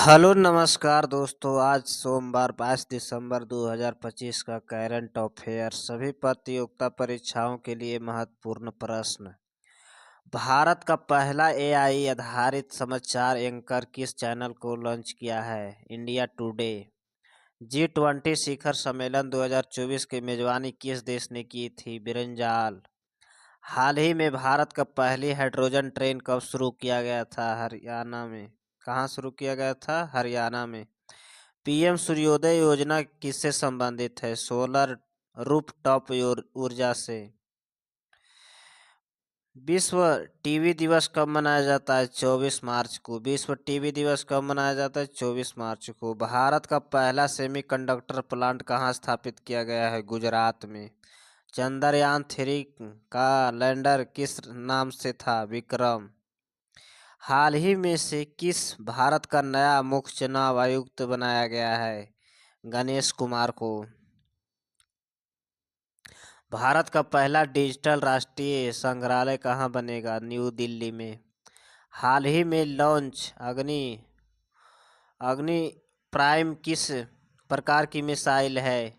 Hello नमस्कार दोस्तों। आज सोमवार 22 दिसंबर 2025 का करंट अफेयर। सभी प्रतियोगिता परीक्षाओं के लिए महत्वपूर्ण प्रश्न। भारत का पहला एआई आधारित समाचार एंकर किस चैनल को लॉन्च किया है? India today. G20 शिखर सम्मेलन 2024 की मेजबानी किस देश ने की थी? ब्रिंजाल। हाल ही में भारत का पहली हाइड्रोजन ट्रेन कब शुरू किया गया था? हरियाणा में। कहाँ शुरू किया गया था? हरियाणा में। पीएम सूर्योदय योजना किससे संबंधित है? सोलर रूफटॉप ऊर्जा से। विश्व टीबी दिवस कब मनाया जाता है? 24 मार्च को। विश्व टीबी दिवस कब मनाया जाता है? 24 मार्च को। भारत का पहला सेमीकंडक्टर प्लांट कहाँ स्थापित किया गया है? गुजरात में। चंद्रयान-3 का लैंडर किस नाम से था? विक्रम। हाल ही में से किस भारत का नया मुख्य चुनाव आयुक्त बनाया गया है? गणेश कुमार को। भारत का पहला डिजिटल राष्ट्रीय संग्रहालय कहाँ बनेगा? न्यू दिल्ली में। हाल ही में लॉन्च अग्नि प्राइम किस प्रकार की मिसाइल है?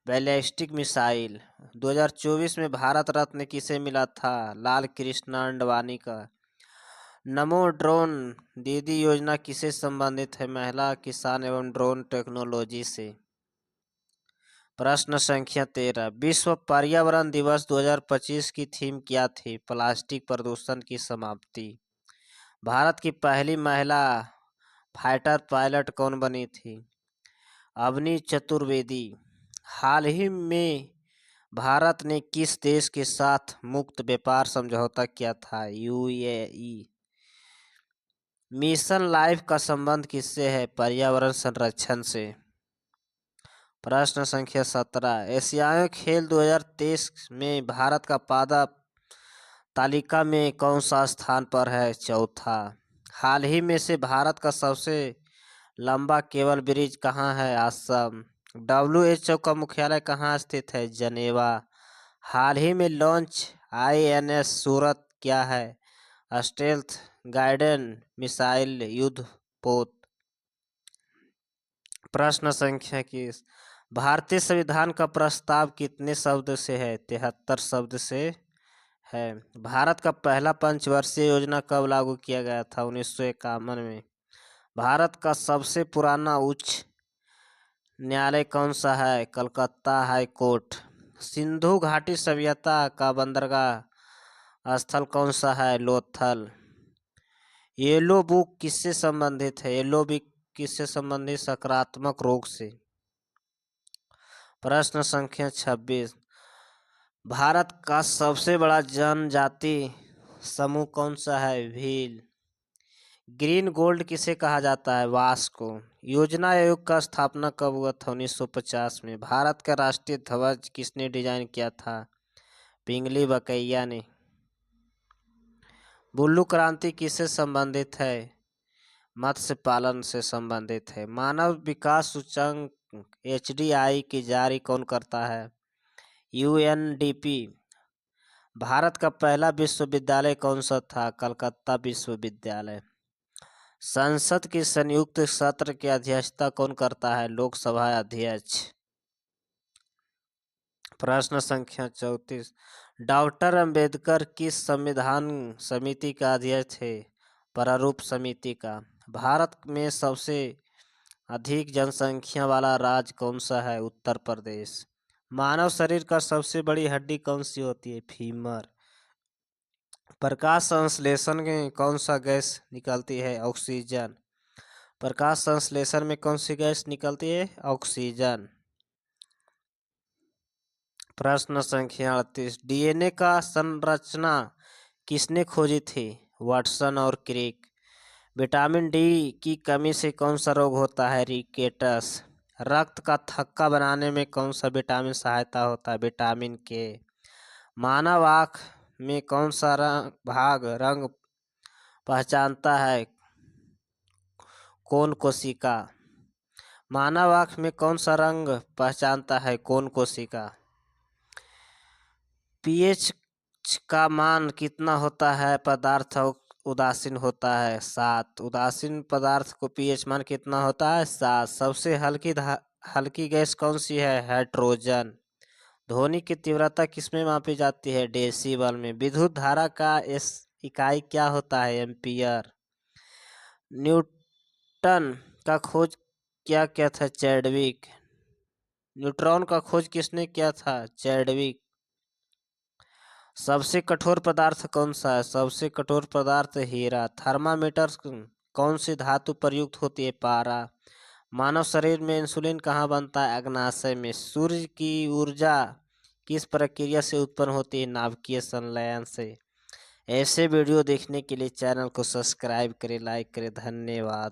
Ballistic missile. 2024 में भारत रत्न किसे मिला था? लाल कृष्ण आडवाणी का। नमो ड्रोन दीदी योजना किससे संबंधित है? महिला किसान एवं ड्रोन टेक्नोलॉजी से। प्रश्न संख्या 13। विश्व पर्यावरण दिवस 2025 की थीम क्या थी? प्लास्टिक प्रदूषण की समाप्ति। भारत की पहली महिला फाइटर पायलट कौन बनी थी? अवनी चतुर्वेदी। हाल ही में भारत ने किस देश के साथ मुक्त व्यापार समझौता किया था? यूएई। मिशन लाइफ का संबंध किससे है? पर्यावरण संरक्षण से। प्रश्न संख्या 17। एशियाई खेल 2023 में भारत का पदक तालिका में कौन सा स्थान पर है? चौथा। हाल ही में से भारत का सबसे लंबा केबल ब्रिज कहाँ है? असम। WHO का मुख्यालय कहाँ स्थित है? जनेवा। हाल ही में लॉन्च INS सूरत क्या है? स्टेल्थ गाइडेड मिसाइल युद्धपोत। प्रश्न संख्या 21। भारतीय संविधान का प्रस्ताव कितने शब्द से है? 73 शब्द से है। भारत का पहला पंचवर्षीय योजना कब लागू किया गया था? 1951 में। भारत का सबसे पुराना उच्च न्यायालय कौन सा है? Calcutta high court. सिंधु घाटी सभ्यता का बंदरगाह स्थल कौन सा है? लोथल। येलो बुक किससे संबंधित है? येलो बुक किससे संबंधित? सकारात्मक रोग से। प्रश्न संख्या 26। भारत का सबसे बड़ा जनजाति समूह कौन सा है? भील। ग्रीन गोल्ड किसे कहा जाता है? वास्को। योजना आयोग का स्थापना कब हुआ था? 1950 में। भारत का राष्ट्रीय ध्वज किसने डिजाइन किया था? पिंगली बकैया ने। बुल्लू क्रांति किससे संबंधित है? मत्स्य पालन से संबंधित है। मानव विकास सूचकांक HDI की जारी कौन करता है? UNDP। भारत का पहला विश्वविद्यालय कौन सा था? कलकत्ता विश्वविद्यालय। संसद के संयुक्त सत्र की अध्यक्षता कौन करता है? लोकसभा अध्यक्ष। प्रश्न संख्या 34। डॉक्टर अंबेडकर किस संविधान समिति का अध्यक्ष थे? प्रारूप समिति का। भारत में सबसे अधिक जनसंख्या वाला राज्य कौन सा है? उत्तर प्रदेश। मानव शरीर का सबसे बड़ी हड्डी कौन सी होती है? फीमर। प्रकाश संश्लेषण में कौन सा गैस निकलती है? ऑक्सीजन। प्रकाश संश्लेषण में कौन सी गैस निकलती है? ऑक्सीजन। प्रश्न संख्या 38। DNA का संरचना किसने खोजी थी? वाटसन और क्रिक। विटामिन D की कमी से कौन सा रोग होता है? रिकेटस। रक्त का थक्का बनाने में कौन सा विटामिन सहायता होता है? Vitamin K। मानव आँख में कौन सा रंग पहचानता है? कोन कोशिका। मानव आँख में कौन सा रंग पहचानता है? कोन कोशिका। pH का मान कितना होता है पदार्थ उदासीन होता है? 7। उदासीन पदार्थ को पीएच मान कितना होता है? 7। सबसे हल्की गैस कौन सी है? हाइड्रोजन। ध्वनि की तीव्रता किसमें मापी जाती है? डेसिबल में। विद्युत धारा का इकाई क्या होता है? एम्पियर। न्यूटन का खोज क्या किया था? चैडविक। न्यूट्रॉन का खोज किसने किया था? चैडविक। सबसे कठोर पदार्थ कौन सा है? सबसे कठोर पदार्थ हीरा। थर्मामीटर कौन सी धातु प्रयुक्त होती है? पारा। मानव शरीर में इंसुलिन कहाँ बनता है? अग्नाशय में। सूर्य की ऊर्जा किस प्रक्रिया से उत्पन्न होती है? नाभिकीय संलयन से। ऐसे वीडियो देखने के लिए चैनल को सब्सक्राइब करें, लाइक करें। धन्यवाद।